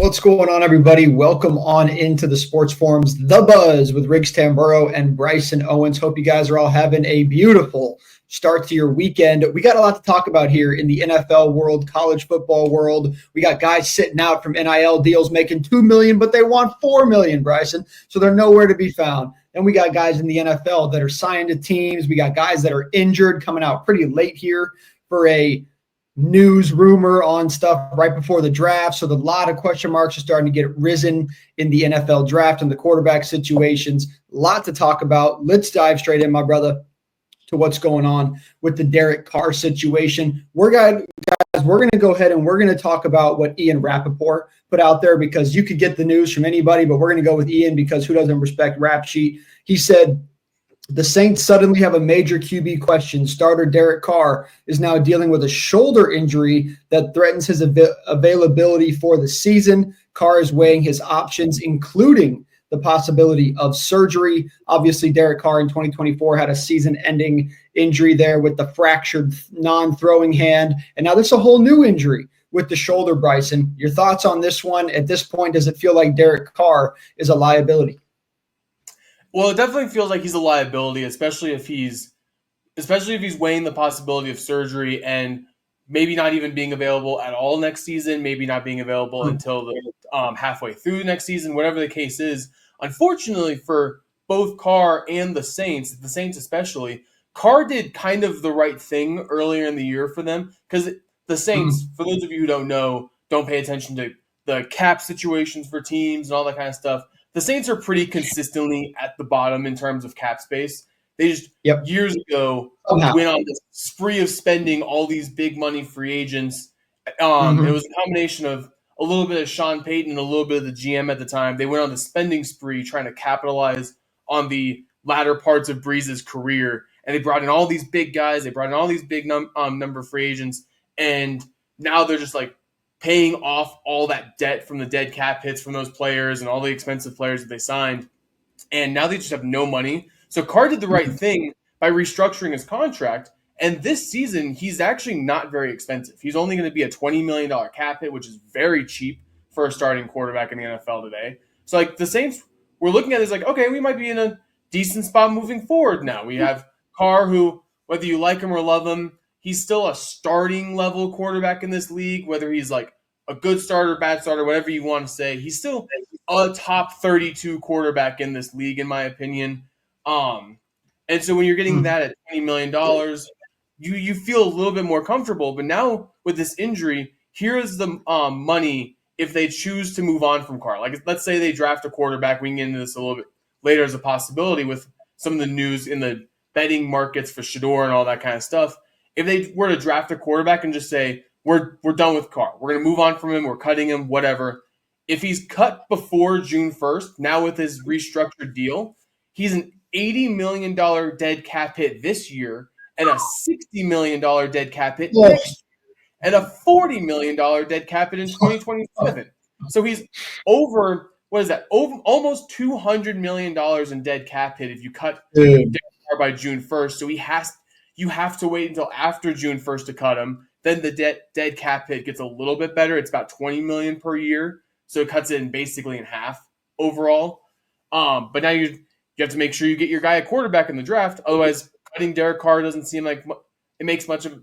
What's going on, everybody? Welcome on into the Sports Forums, The Buzz with Riggs Tamburo and Bryson Owens. Hope you guys are all having a beautiful start to your weekend. We got a lot to talk about here in the NFL world, college football world. We got guys sitting out from NIL deals making $2 million, but they want $4 million, Bryson. So they're nowhere to be found. And we got guys in the NFL that are signed to teams. We got guys that are injured coming out pretty late here for a news rumor on stuff right before the draft. So a lot of question marks are starting to get risen in the NFL draft and the quarterback situations. A lot to talk about. Let's dive straight in, my brother, to what's going on with the Derek Carr situation. We're going to go ahead and we're going to talk about what Ian Rappaport put out there, because you could get the news from anybody, but we're going to go with Ian because who doesn't respect Rap Sheet? He said, the Saints suddenly have a major QB question. Starter Derek Carr is now dealing with a shoulder injury that threatens his availability for the season. Carr is weighing his options, including the possibility of surgery. Obviously, Derek Carr in 2024 had a season-ending injury there with the fractured non-throwing hand. And now there's a whole new injury with the shoulder, Bryson. Your thoughts on this one? At this point, does it feel like Derek Carr is a liability? Well, it definitely feels like he's a liability, especially if he's weighing the possibility of surgery and maybe not even being available at all next season, maybe not being available until the halfway through next season, whatever the case is. Unfortunately for both Carr and the Saints especially, Carr did kind of the right thing earlier in the year for them, because the Saints, for those of you who don't know, don't pay attention to the cap situations for teams and all that kind of stuff. The Saints are pretty consistently at the bottom in terms of cap space. They just years ago went on this spree of spending all these big money free agents. It was a combination of a little bit of Sean Payton and a little bit of the GM at the time. They went on the spending spree trying to capitalize on the latter parts of Breeze's career, and they brought in all these big guys. They brought in all these big number of free agents, and now they're just like paying off all that debt from the dead cap hits from those players and all the expensive players that they signed. And now they just have no money. So Carr did the right thing by restructuring his contract. And this season, he's actually not very expensive. He's only going to be a $20 million cap hit, which is very cheap for a starting quarterback in the NFL today. So like the Saints, we're looking at it as like, okay, we might be in a decent spot moving forward now. We have Carr, who, whether you like him or love him, he's still a starting level quarterback in this league, whether he's like a good starter, bad starter, whatever you want to say. He's still a top 32 quarterback in this league, in my opinion. And so when you're getting that at $20 million, you feel a little bit more comfortable. But now with this injury, here is the money if they choose to move on from Carr. Like, let's say they draft a quarterback. We can get into this a little bit later as a possibility with some of the news in the betting markets for Shador and all that kind of stuff. If they were to draft a quarterback and just say, we're done with Carr, we're going to move on from him, we're cutting him, whatever. If he's cut before June 1st, now with his restructured deal, he's an $80 million dead cap hit this year and a $60 million dead cap hit next year and a $40 million dead cap hit in 2027. So he's over, almost $200 million in dead cap hit if you cut Derek Carr by June 1st. So you have to wait until after June 1st to cut him. Then the dead cap hit gets a little bit better. It's about $20 million per year. So it cuts it basically in half overall. But now you have to make sure you get your guy a quarterback in the draft. Otherwise, cutting Derek Carr doesn't seem like it makes much of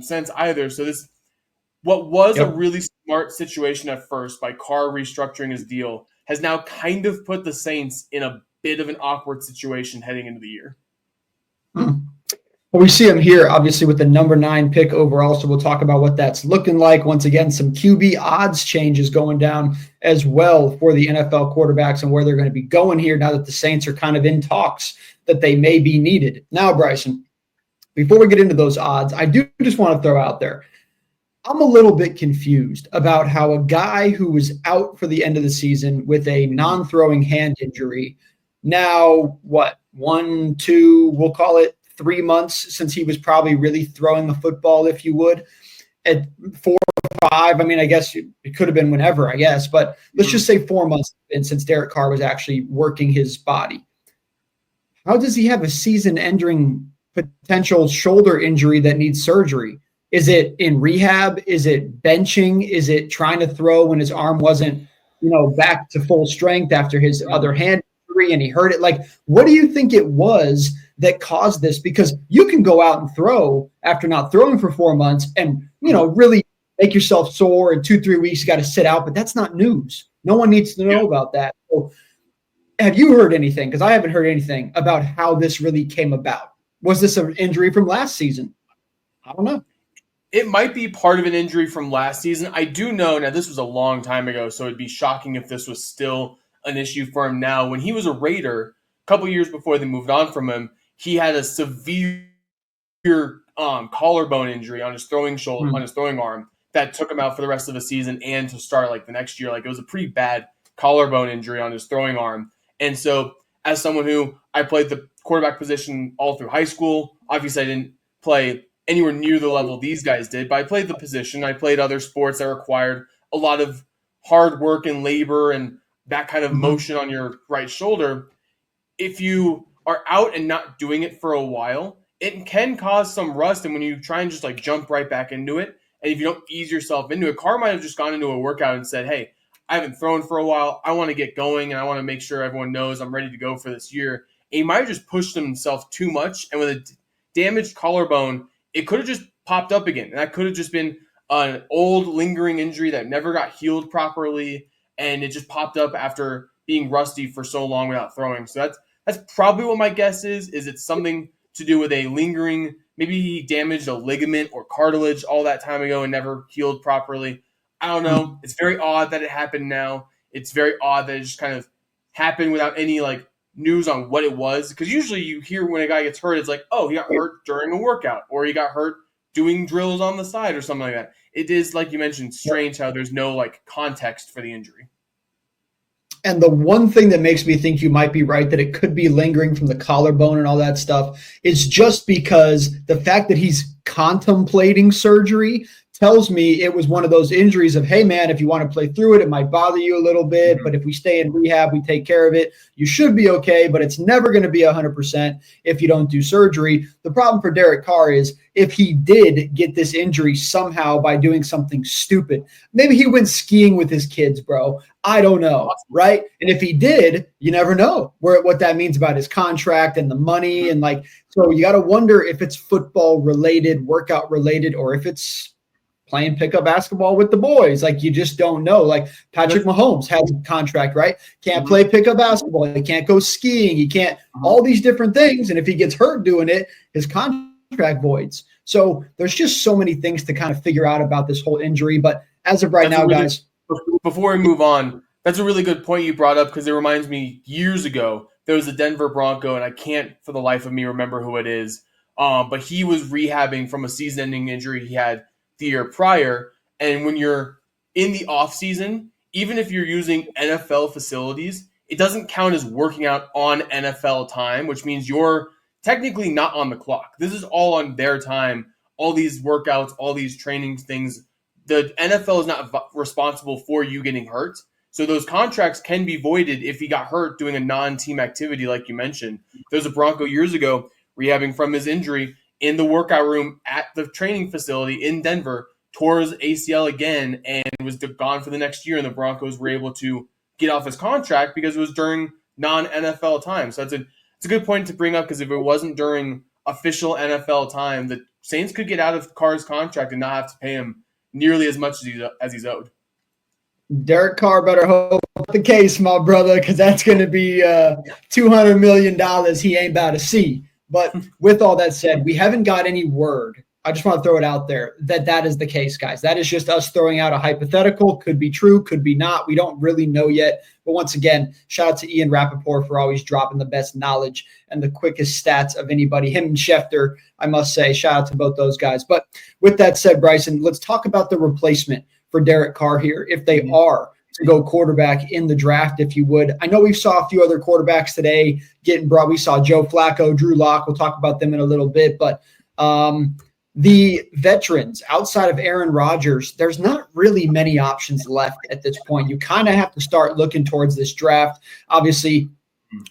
sense either. So what was a really smart situation at first by Carr restructuring his deal has now kind of put the Saints in a bit of an awkward situation heading into the year. Well, we see him here, obviously, with the number 9 pick overall, so we'll talk about what that's looking like. Once again, some QB odds changes going down as well for the NFL quarterbacks and where they're going to be going here now that the Saints are kind of in talks that they may be needed. Now, Bryson, before we get into those odds, I do just want to throw out there, I'm a little bit confused about how a guy who was out for the end of the season with a non-throwing hand injury, now, 1, 2, we'll call it 3 months since he was probably really throwing the football, if you would, at 4 or 5. I mean, I guess it could have been whenever, I guess, but let's just say 4 months since Derek Carr was actually working his body. How does he have a season-ending potential shoulder injury that needs surgery? Is it in rehab? Is it benching? Is it trying to throw when his arm wasn't, back to full strength after his other hand injury and he hurt it? Like, what do you think it was that caused this? Because you can go out and throw after not throwing for 4 months and, really make yourself sore in 2-3 weeks, you got to sit out, but that's not news. No one needs to know about that. So have you heard anything? Because I haven't heard anything about how this really came about. Was this an injury from last season? I don't know. It might be part of an injury from last season. I do know, now this was a long time ago, so it'd be shocking if this was still an issue for him now. When he was a Raider, a couple years before they moved on from him, he had a severe collarbone injury on his throwing shoulder, on his throwing arm, that took him out for the rest of the season and to start like the next year. Like, it was a pretty bad collarbone injury on his throwing arm. And so as someone who, I played the quarterback position all through high school, obviously I didn't play anywhere near the level these guys did, but I played the position. I played other sports that required a lot of hard work and labor and that kind of motion on your right shoulder. If you are out and not doing it for a while, it can cause some rust. And when you try and just like jump right back into it, and if you don't ease yourself into it, Carr might have just gone into a workout and said, hey, I haven't thrown for a while. I want to get going, and I want to make sure everyone knows I'm ready to go for this year. And he might have just pushed himself too much. And with a damaged collarbone, it could have just popped up again. And that could have just been an old lingering injury that never got healed properly. And it just popped up after being rusty for so long without throwing. So that's probably what my guess is it's something to do with a lingering, maybe he damaged a ligament or cartilage all that time ago and never healed properly. I don't know. It's very odd that it happened now. It's very odd that it just kind of happened without any like news on what it was. Because usually you hear when a guy gets hurt, it's like, oh, he got hurt during a workout or he got hurt doing drills on the side or something like that. It is, like you mentioned, strange how there's no like context for the injury. And the one thing that makes me think you might be right, that it could be lingering from the collarbone and all that stuff, is just because the fact that he's contemplating surgery tells me it was one of those injuries of, hey, man, if you want to play through it, it might bother you a little bit. But if we stay in rehab, we take care of it, you should be okay. But it's never going to be 100% if you don't do surgery. The problem for Derek Carr is if he did get this injury somehow by doing something stupid, maybe he went skiing with his kids, bro. I don't know, right? And if he did, you never know what that means about his contract and the money. And like, so you got to wonder if it's football related, workout related, or if it's playing pickup basketball with the boys. Like, you just don't know. Like, Patrick Mahomes has a contract, right? Can't play pickup basketball. He can't go skiing. He can't, all these different things. And if he gets hurt doing it, his contract voids. So there's just so many things to kind of figure out about this whole injury. But as of right now, guys, before we move on, that's a really good point you brought up, because it reminds me years ago, there was a Denver Bronco, and I can't for the life of me remember who it is. But he was rehabbing from a season-ending injury he had the year prior. And when you're in the off season, even if you're using NFL facilities, it doesn't count as working out on NFL time, which means you're technically not on the clock. This is all on their time. All these workouts, all these training things, the NFL is not responsible for you getting hurt. So those contracts can be voided if he got hurt doing a non-team activity, like you mentioned. There was a Bronco years ago rehabbing from his injury in the workout room at the training facility in Denver, tore his ACL again, and was gone for the next year. And the Broncos were able to get off his contract because it was during non-NFL time. So it's a good point to bring up, because if it wasn't during official NFL time, the Saints could get out of Carr's contract and not have to pay him nearly as much as he's owed. Derek Carr better hope the case, my brother, because that's going to be $200 million he ain't about to see. But with all that said, we haven't got any word. I just want to throw it out there that is the case, guys. That is just us throwing out a hypothetical. Could be true, could be not. We don't really know yet. But once again, shout out to Ian Rappaport for always dropping the best knowledge and the quickest stats of anybody. Him and Schefter, I must say, shout out to both those guys. But with that said, Bryson, let's talk about the replacement for Derek Carr here, if they are to go quarterback in the draft, if you would. I know we saw a few other quarterbacks today getting brought. We saw Joe Flacco, Drew Lock. We'll talk about them in a little bit. But the veterans outside of Aaron Rodgers, there's not really many options left at this point. You kind of have to start looking towards this draft. Obviously,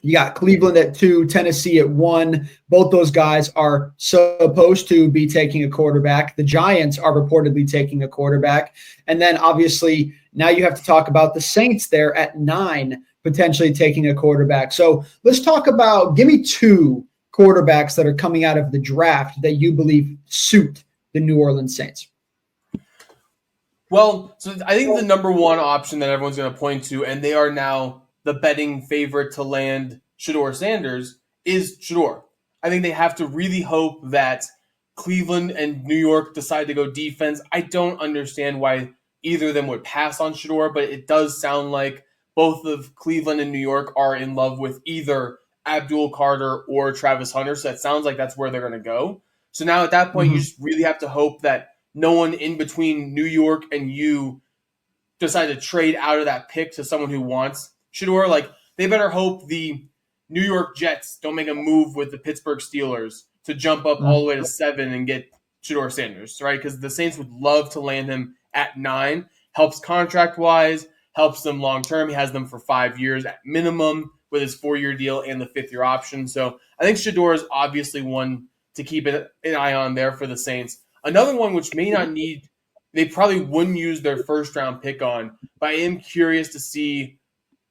You got Cleveland at 2, Tennessee at 1. Both those guys are supposed to be taking a quarterback. The Giants are reportedly taking a quarterback. And then obviously now you have to talk about the Saints there at 9, potentially taking a quarterback. So let's talk about, give me 2 quarterbacks that are coming out of the draft that you believe suit the New Orleans Saints. Well, so I think the number one option that everyone's going to point to, and they are now the betting favorite to land Shedeur Sanders, is Shedeur. I think they have to really hope that Cleveland and New York decide to go defense. I don't understand why either of them would pass on Shedeur, but it does sound like both of Cleveland and New York are in love with either Abdul Carter or Travis Hunter, so that sounds like that's where they're going to go. So now at that point, you just really have to hope that no one in between New York and you decide to trade out of that pick to someone who wants Shedeur. Like, they better hope the New York Jets don't make a move with the Pittsburgh Steelers to jump up all the way to 7 and get Shedeur Sanders, right? Because the Saints would love to land him at 9. Helps contract-wise, helps them long-term. He has them for 5 years at minimum with his 4-year deal and the 5th-year option. So I think Shedeur is obviously one to keep an eye on there for the Saints. Another one which may not need, they probably wouldn't use their first-round pick on, but I am curious to see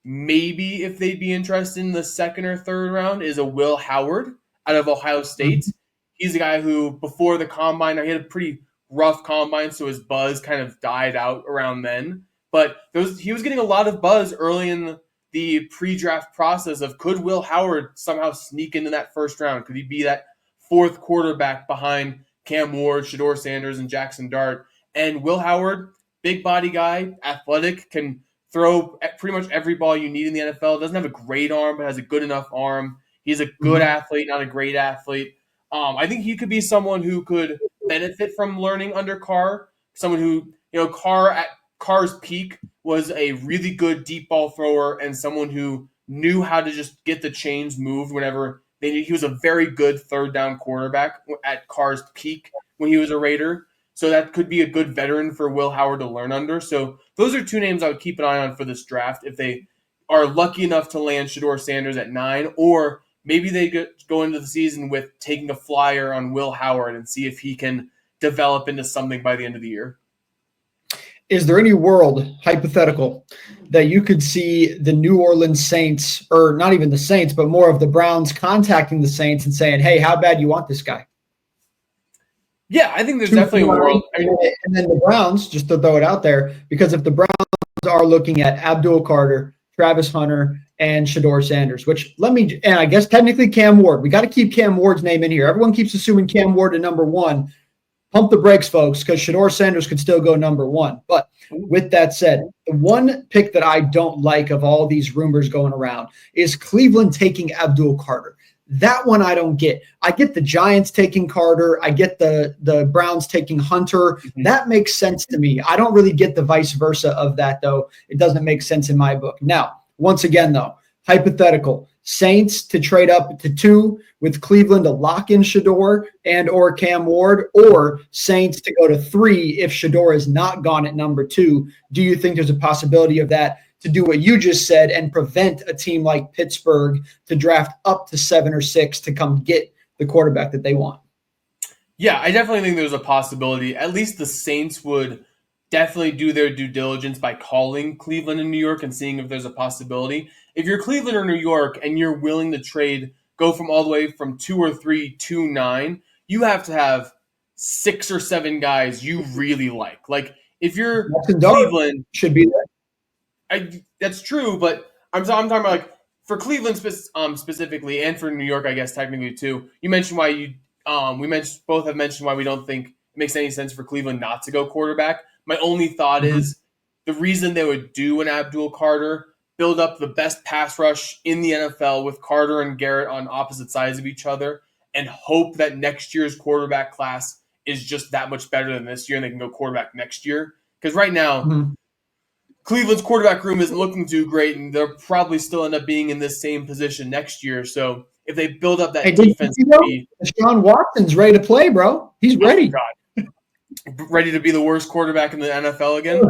maybe if they'd be interested in the 2nd or 3rd round, is a Will Howard out of Ohio State. He's a guy who, before the combine, he had a pretty rough combine, so his buzz kind of died out around then. But he was getting a lot of buzz early in the pre-draft process of, could Will Howard somehow sneak into that first round? Could he be that 4th quarterback behind Cam Ward, Shedeur Sanders, and Jackson Dart? And Will Howard, big body guy, athletic, can throw pretty much every ball you need in the NFL. Doesn't have a great arm, but has a good enough arm. He's a good athlete, not a great athlete. I think he could be someone who could benefit from learning under Carr. Someone who, Carr at Carr's peak was a really good deep ball thrower and someone who knew how to just get the chains moved whenever they needed. He was a very good 3rd down quarterback at Carr's peak when he was a Raider. So that could be a good veteran for Will Howard to learn under. So those are 2 names I would keep an eye on for this draft if they are lucky enough to land Shedeur Sanders at 9, or maybe they go into the season with taking a flyer on Will Howard and see if he can develop into something by the end of the year. Is there any world, hypothetical, that you could see the New Orleans Saints, or not even the Saints, but more of the Browns contacting the Saints and saying, hey, how bad you want this guy? Yeah, I think there's definitely a world. And then the Browns, just to throw it out there, because if the Browns are looking at Abdul Carter, Travis Hunter, and Shedeur Sanders, and I guess technically Cam Ward. We got to keep Cam Ward's name in here. Everyone keeps assuming Cam Ward at number 1. Pump the brakes, folks, because Shedeur Sanders could still go number 1. But with that said, the one pick that I don't like of all these rumors going around is Cleveland taking Abdul Carter. That one I don't get. I get the Giants taking Carter. I get the Browns taking Hunter. That makes sense to me. I don't really get the vice versa of that, though. It doesn't make sense in my book. Now, once again, though, hypothetical. Saints to trade up to 2 with Cleveland to lock in Shedeur and or Cam Ward, or Saints to go to 3 if Shedeur is not gone at number 2. Do you think there's a possibility of that, to do what you just said and prevent a team like Pittsburgh to draft up to 7 or 6 to come get the quarterback that they want? Yeah, I definitely think there's a possibility. At least the Saints would definitely do their due diligence by calling Cleveland and New York and seeing if there's a possibility. If you're Cleveland or New York and you're willing to trade, go from all the way from 2 or 3 to 9, you have to have 6 or 7 guys you really like. Like, if you're Cleveland, should be there. That's true, but I'm talking about, like, for Cleveland specifically, and for New York, I guess technically too. You mentioned why both have mentioned why we don't think it makes any sense for Cleveland not to go quarterback. My only thought is the reason they would do an Abdul Carter, build up the best pass rush in the NFL with Carter and Garrett on opposite sides of each other, and hope that next year's quarterback class is just that much better than this year and they can go quarterback next year. Because right now, Cleveland's quarterback room isn't looking too great, and they'll probably still end up being in this same position next year. So if they build up that defense, Deshaun Watson's ready to play, bro. He's ready. Ready to be the worst quarterback in the NFL again.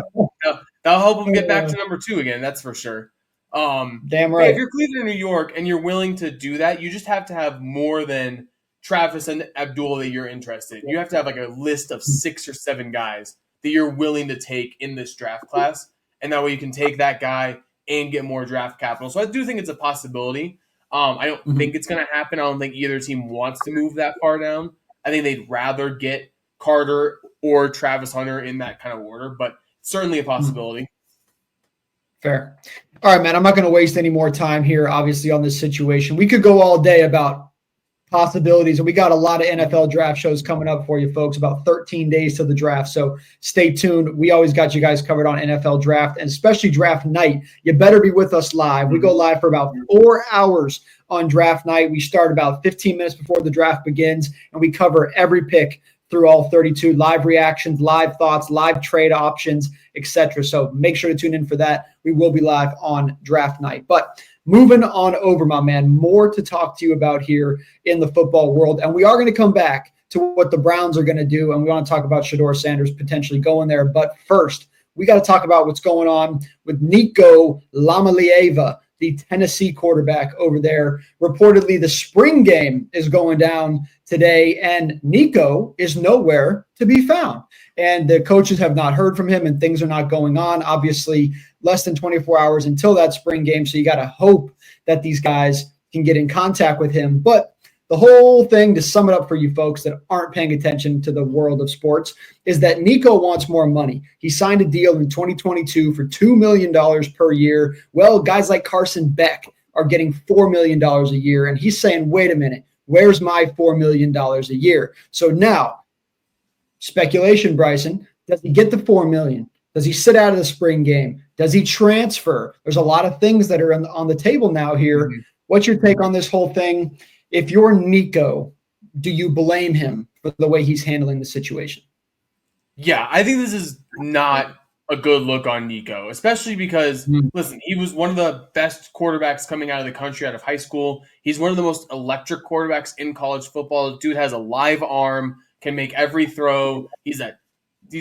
That'll help him get back to number 2 again. That's for sure. Damn But yeah, if right. you're Cleveland or New York and you're willing to do that, you just have to have more than Travis and Abdul that you're interested in. You have to have like a list of 6 or 7 guys that you're willing to take in this draft class, and that way you can take that guy and get more draft capital. So I do think it's a possibility. I don't Mhm. think it's going to happen. I don't think either team wants to move that far down. I think they'd rather get Carter or Travis Hunter in that kind of order, but certainly a possibility. Fair. All right, man. I'm not going to waste any more time here, obviously, on this situation. We could go all day about possibilities, and we got a lot of NFL draft shows coming up for you folks, about 13 days to the draft. So stay tuned. We always got you guys covered on NFL draft, and especially draft night. You better be with us live. We go live for about 4 hours on draft night. We start about 15 minutes before the draft begins, and we cover every pick through all 32, live reactions, live thoughts, live trade options, etc. So make sure to tune in for that. We will be live on draft night. But moving on over, my man, more to talk to you about here in the football world. And we are going to come back to what the Browns are going to do. And we want to talk about Shedeur Sanders potentially going there. But first, we got to talk about what's going on with Nico Lamalaeva, the Tennessee quarterback over there. Reportedly, the spring game is going down today, and Nico is nowhere to be found. And the coaches have not heard from him, and things are not going on. Obviously, less than 24 hours until that spring game, so you got to hope that these guys can get in contact with him. But the whole thing, to sum it up for you folks that aren't paying attention to the world of sports, is that Nico wants more money. He signed a deal in 2022 for $2 million per year. Well, guys like Carson Beck are getting $4 million a year, and he's saying, wait a minute, where's my $4 million a year? So now, speculation, Bryson, does he get the $4 million? Does he sit out of the spring game? Does he transfer? There's a lot of things that are on the table now here. Mm-hmm. What's your take on this whole thing? If you're Nico, do you blame him for the way he's handling the situation? Yeah, I think this is not a good look on Nico, especially because, listen, he was one of the best quarterbacks coming out of the country out of high school. He's one of the most electric quarterbacks in college football. Dude has a live arm, can make every throw. He's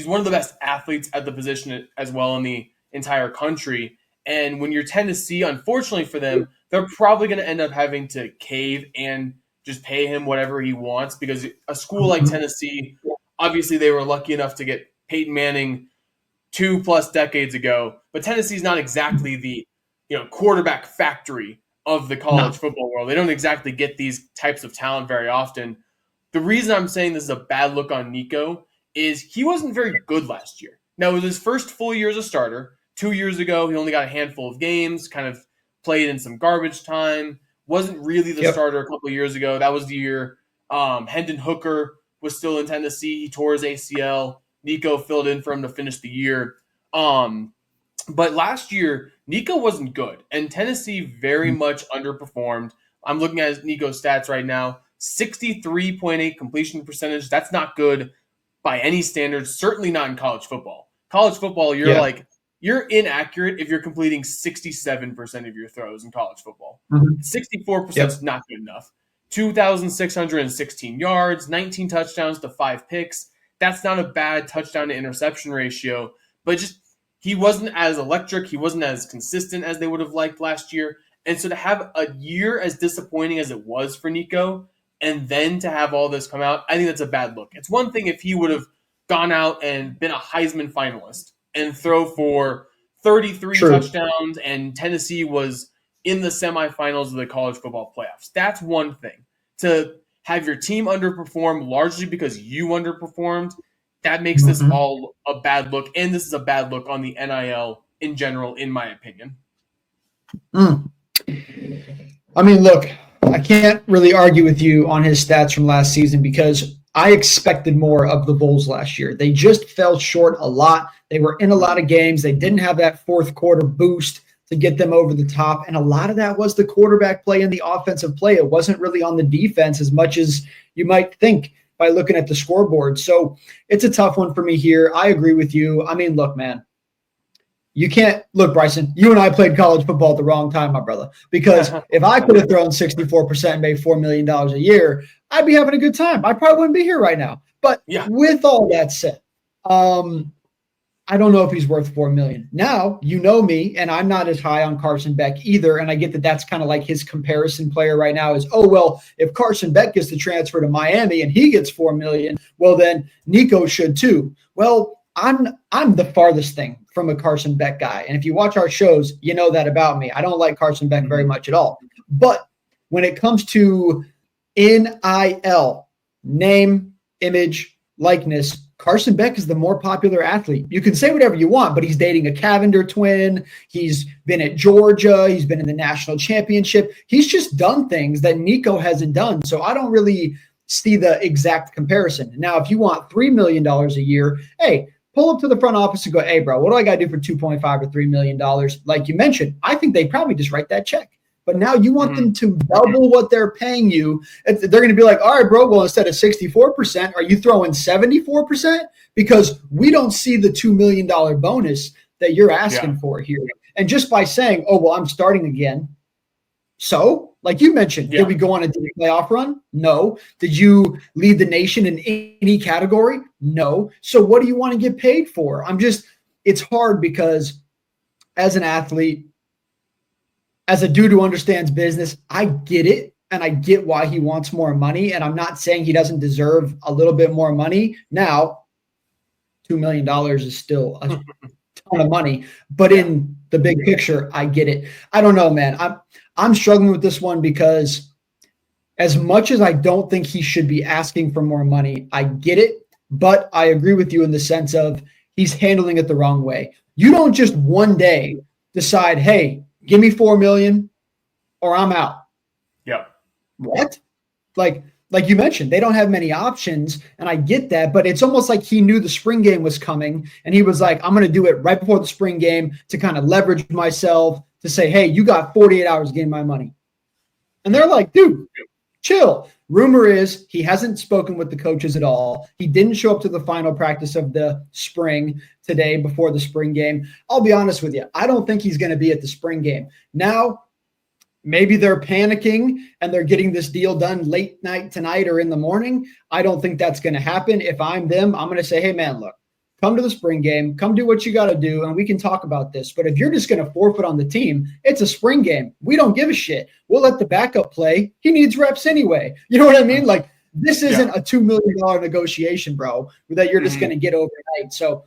one of the best athletes at the position as well in the entire country. And when you're Tennessee, unfortunately for them, they're probably going to end up having to cave and just pay him whatever he wants, because a school like Tennessee, obviously they were lucky enough to get Peyton Manning 2+ decades ago, but Tennessee's not exactly the quarterback factory of the college football world. They don't exactly get these types of talent very often. The reason I'm saying this is a bad look on Nico is he wasn't very good last year. Now, it was his first full year as a starter. 2 years ago, he only got a handful of games, kind of played in some garbage time. Wasn't really the starter a couple of years ago. That was the year Hendon Hooker was still in Tennessee. He tore his ACL. Nico filled in for him to finish the year. But last year, Nico wasn't good, and Tennessee very much underperformed. I'm looking at Nico's stats right now. 63.8 completion percentage. That's not good by any standards, certainly not in college football. College football, you're inaccurate if you're completing 67% of your throws in college football. 64% is not good enough. 2,616 yards, 19 touchdowns to 5 picks. That's not a bad touchdown to interception ratio, but just he wasn't as electric. He wasn't as consistent as they would have liked last year. And so to have a year as disappointing as it was for Nico, and then to have all this come out, I think that's a bad look. It's one thing if he would have gone out and been a Heisman finalist and throw for 33 touchdowns, and Tennessee was in the semifinals of the college football playoffs. That's one thing. To have your team underperform largely because you underperformed, that makes this all a bad look, and this is a bad look on the NIL in general, in my opinion. I mean, look, I can't really argue with you on his stats from last season because I expected more of the Bulls last year. They just fell short a lot. They were in a lot of games. They didn't have that fourth quarter boost to get them over the top, and a lot of that was the quarterback play and the offensive play. It wasn't really on the defense as much as you might think by looking at the scoreboard. So it's a tough one for me here. I agree with you. I mean, look, man, you can't – look, Bryson, you and I played college football at the wrong time, my brother, because if I could have thrown 64% and made $4 million a year, I'd be having a good time. I probably wouldn't be here right now. But with all that said, I don't know if he's worth $4 million. Now, you know me, and I'm not as high on Carson Beck either. And I get that that's kind of like his comparison player right now is, oh, well, if Carson Beck gets the transfer to Miami and he gets $4 million, well, then Nico should too. Well, I'm the farthest thing from a Carson Beck guy. And if you watch our shows, you know that about me. I don't like Carson Beck very much at all. But when it comes to NIL, name, image, likeness, Carson Beck is the more popular athlete. You can say whatever you want, but he's dating a Cavender twin. He's been at Georgia. He's been in the national championship. He's just done things that Nico hasn't done. So I don't really see the exact comparison. Now, if you want $3 million a year, hey, pull up to the front office and go, hey, bro, what do I got to do for 2.5 or $3 million? Like you mentioned, I think they probably just write that check. But now you want them to double what they're paying you. They're going to be like, all right, bro, well, instead of 64%, are you throwing 74%? Because we don't see the $2 million bonus that you're asking for here. And just by saying, oh, well, I'm starting again. So, like you mentioned, did we go on a playoff run? No. Did you lead the nation in any category? No. So what do you want to get paid for? It's hard because as an athlete, as a dude who understands business, I get it, and I get why he wants more money, and I'm not saying he doesn't deserve a little bit more money. Now, $2 million is still a ton of money, but in the big picture, I get it. I don't know, man. I'm struggling with this one because as much as I don't think he should be asking for more money, I get it, but I agree with you in the sense of he's handling it the wrong way. You don't just one day decide, hey, give me $4 million or I'm out. Yeah. What? Like you mentioned, they don't have many options, and I get that, but it's almost like he knew the spring game was coming, and he was like, I'm going to do it right before the spring game to kind of leverage myself to say, hey, you got 48 hours to get my money. And they're like, dude, chill. Rumor is he hasn't spoken with the coaches at all. He didn't show up to the final practice of the spring today before the spring game. I'll be honest with you. I don't think he's going to be at the spring game. Now, maybe they're panicking and they're getting this deal done late night tonight or in the morning. I don't think that's going to happen. If I'm them, I'm going to say, hey, man, look, come to the spring game, come do what you got to do, and we can talk about this. But if you're just going to forfeit on the team, it's a spring game. We don't give a shit. We'll let the backup play. He needs reps anyway. You know what I mean? Like, this isn't a $2 million negotiation, bro, that you're just going to get overnight. So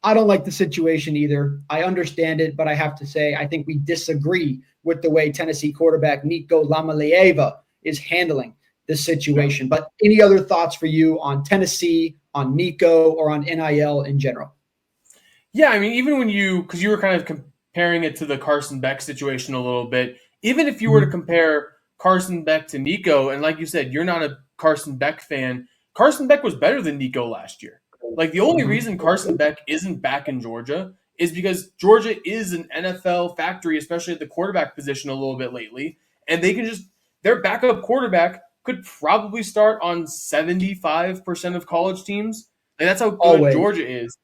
I don't like the situation either. I understand it, but I have to say I think we disagree with the way Tennessee quarterback Nico Lamalaeva is handling this situation. But any other thoughts for you on Tennessee, on Nico, or on NIL in general? Yeah, I mean, even when because you were kind of comparing it to the Carson Beck situation a little bit, even if you were to compare Carson Beck to Nico, and like you said, you're not a Carson Beck fan, Carson Beck was better than Nico last year. Like, the only reason Carson Beck isn't back in Georgia is because Georgia is an NFL factory, especially at the quarterback position a little bit lately, and they can their backup quarterback could probably start on 75% of college teams. Like, that's how good Georgia is.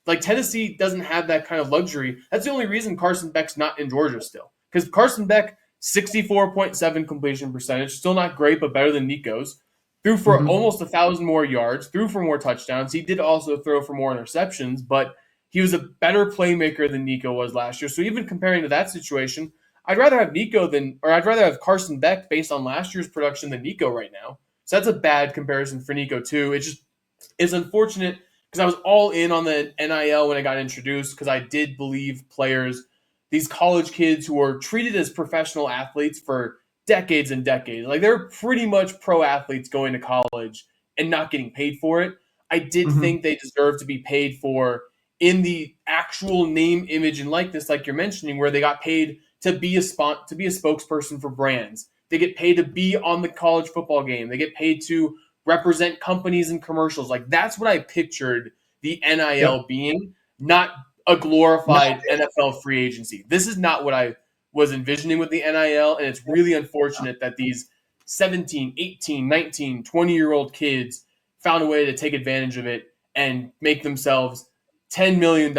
Like, Tennessee doesn't have that kind of luxury. That's the only reason Carson Beck's not in Georgia still. Because Carson Beck, 64.7 completion percentage, still not great, but better than Nico's. Threw for almost 1,000 more yards, threw for more touchdowns. He did also throw for more interceptions, but he was a better playmaker than Nico was last year. So even comparing to that situation, I'd rather have Carson Beck based on last year's production than Nico right now. So that's a bad comparison for Nico too. It's unfortunate because I was all in on the NIL when it got introduced because I did believe players, these college kids who are treated as professional athletes for decades and decades, like they're pretty much pro athletes going to college and not getting paid for it. I did think they deserve to be paid for in the actual name, image, and likeness, like you're mentioning, where they got paid to be a spokesperson for brands. They get paid to be on the college football game. They get paid to represent companies in commercials. Like, that's what I pictured the NIL being, not a glorified NFL free agency. This is not what I was envisioning with the NIL, and it's really unfortunate that these 17, 18, 19, 20-year-old kids found a way to take advantage of it and make themselves $10 million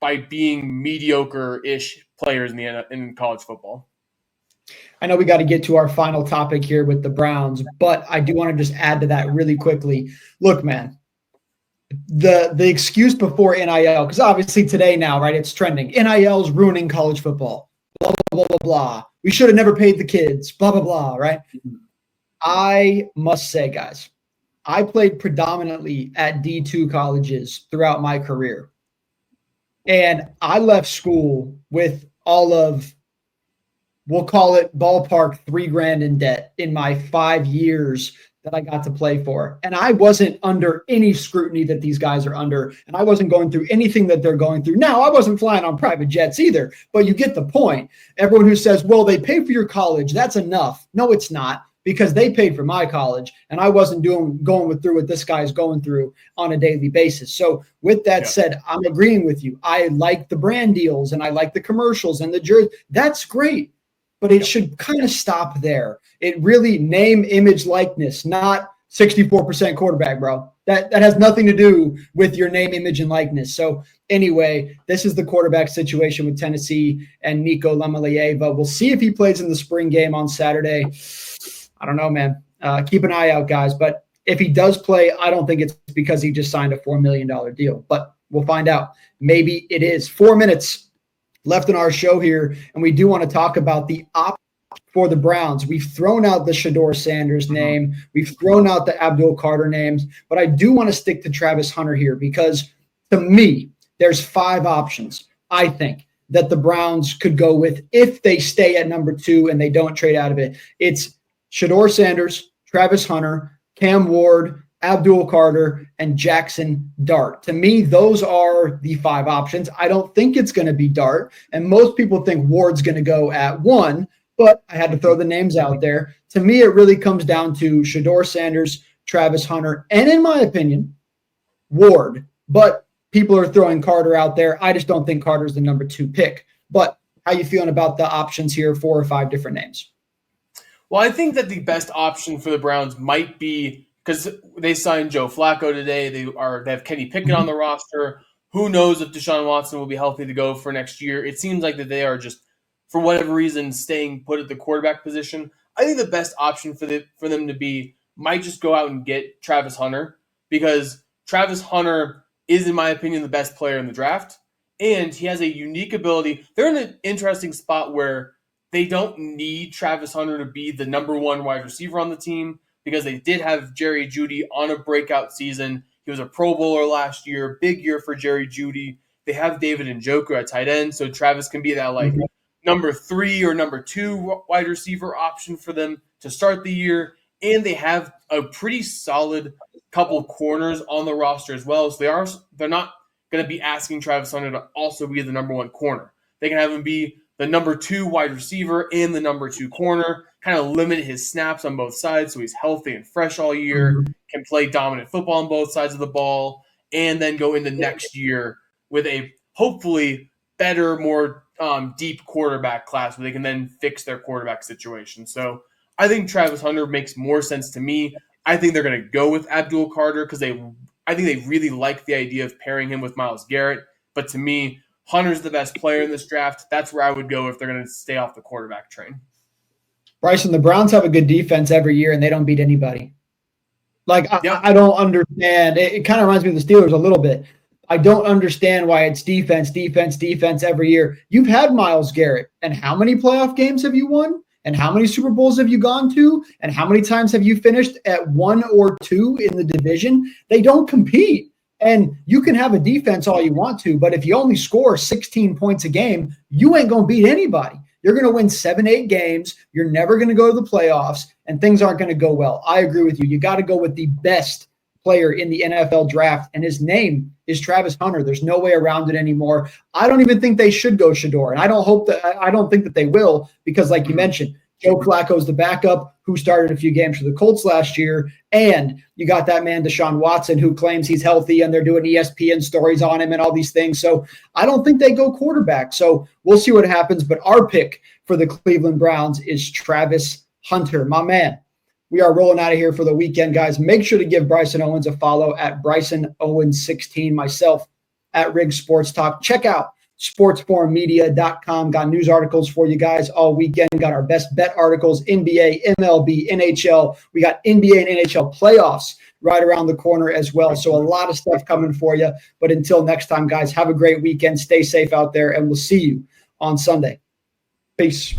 by being mediocre-ish players in college football. I know we got to get to our final topic here with the Browns, but I do want to just add to that really quickly. Look, man, the excuse before NIL, because obviously today now, right, it's trending. NIL is ruining college football. Blah, blah, blah, blah, blah. We should have never paid the kids. Blah, blah, blah, right? I must say, guys, I played predominantly at D2 colleges throughout my career. And I left school with all of, we'll call it ballpark $3,000 in debt in my 5 years that I got to play for. And I wasn't under any scrutiny that these guys are under. And I wasn't going through anything that they're going through. Now, I wasn't flying on private jets either, but you get the point. Everyone who says, well, they pay for your college, that's enough. No, it's not, because they paid for my college and I wasn't going through what this guy's going through on a daily basis. So with that said, I'm agreeing with you. I like the brand deals and I like the commercials and the jersey. That's great. But it should kind of stop there. It really name, image, likeness, not 64% quarterback, bro. That has nothing to do with your name, image, and likeness. So anyway, this is the quarterback situation with Tennessee and Nico Lamalaeva. We'll see if he plays in the spring game on Saturday. I don't know, man. Keep an eye out, guys. But if he does play, I don't think it's because he just signed a $4 million deal. But we'll find out. Maybe it is. 4 minutes left in our show here, and we do want to talk about the option for the Browns. We've thrown out the Shedeur Sanders name. We've thrown out the Abdul Carter names, but I do want to stick to Travis Hunter here because to me, there's 5 options, I think, that the Browns could go with if they stay at number 2 and they don't trade out of it. It's Shedeur Sanders, Travis Hunter, Cam Ward, Abdul Carter, and Jackson Dart. To me, those are the 5 options. I don't think it's going to be Dart, and most people think Ward's going to go at 1, but I had to throw the names out there. To me, it really comes down to Shedeur Sanders, Travis Hunter, and in my opinion, Ward. But people are throwing Carter out there. I just don't think Carter's the number 2 pick. But how you feeling about the options here, 4 or 5 different names? Well, I think that the best option for the Browns might be, because they signed Joe Flacco today. They have Kenny Pickett on the roster. Who knows if Deshaun Watson will be healthy to go for next year? It seems like that they are just, for whatever reason, staying put at the quarterback position. I think the best option for them to be might just go out and get Travis Hunter, because Travis Hunter is, in my opinion, the best player in the draft, and he has a unique ability. They're in an interesting spot where they don't need Travis Hunter to be the number 1 wide receiver on the team, because they did have Jerry Jeudy on a breakout season. He was a Pro Bowler last year, big year for Jerry Jeudy. They have David Njoku at tight end, so Travis can be that number 3 or number 2 wide receiver option for them to start the year. And they have a pretty solid couple corners on the roster as well. So they're not going to be asking Travis Hunter to also be the number 1 corner. They can have him be the number 2 wide receiver and the number 2 corner, kind of limit his snaps on both sides so he's healthy and fresh all year, can play dominant football on both sides of the ball, and then go into next year with a hopefully better, more deep quarterback class where they can then fix their quarterback situation. So I think Travis Hunter makes more sense to me. I think they're going to go with Abdul Carter because I think they really like the idea of pairing him with Myles Garrett. But to me, Hunter's the best player in this draft. That's where I would go if they're going to stay off the quarterback train. Bryson, the Browns have a good defense every year, and they don't beat anybody. I don't understand. It kind of reminds me of the Steelers a little bit. I don't understand why it's defense every year. You've had Myles Garrett, and how many playoff games have you won? And how many Super Bowls have you gone to? And how many times have you finished at 1 or 2 in the division? They don't compete. And you can have a defense all you want to, but if you only score 16 points a game, you ain't going to beat anybody. You're going to win 7-8 games. You're never going to go to the playoffs, and things aren't going to go well. I agree with you. You got to go with the best player in the NFL draft, and his name is Travis Hunter. There's no way around it anymore. I don't even think they should go Shedeur, and I don't think that they will, because like you mentioned, Joe Flacco's the backup who started a few games for the Colts last year, and you got that man Deshaun Watson who claims he's healthy, and they're doing ESPN stories on him and all these things. So I don't think they go quarterback. So we'll see what happens, but our pick for the Cleveland Browns is Travis Hunter. My man, we are rolling out of here for the weekend, guys. Make sure to give Bryson Owens a follow at Bryson Owens 16, myself at Rig Sports Talk. Check out sportsforummedia.com. Got news articles for you guys all weekend. Got our best bet articles, NBA, MLB, NHL. We got NBA and NHL playoffs right around the corner as well. So a lot of stuff coming for you. But until next time, guys, have a great weekend. Stay safe out there, and we'll see you on Sunday. Peace.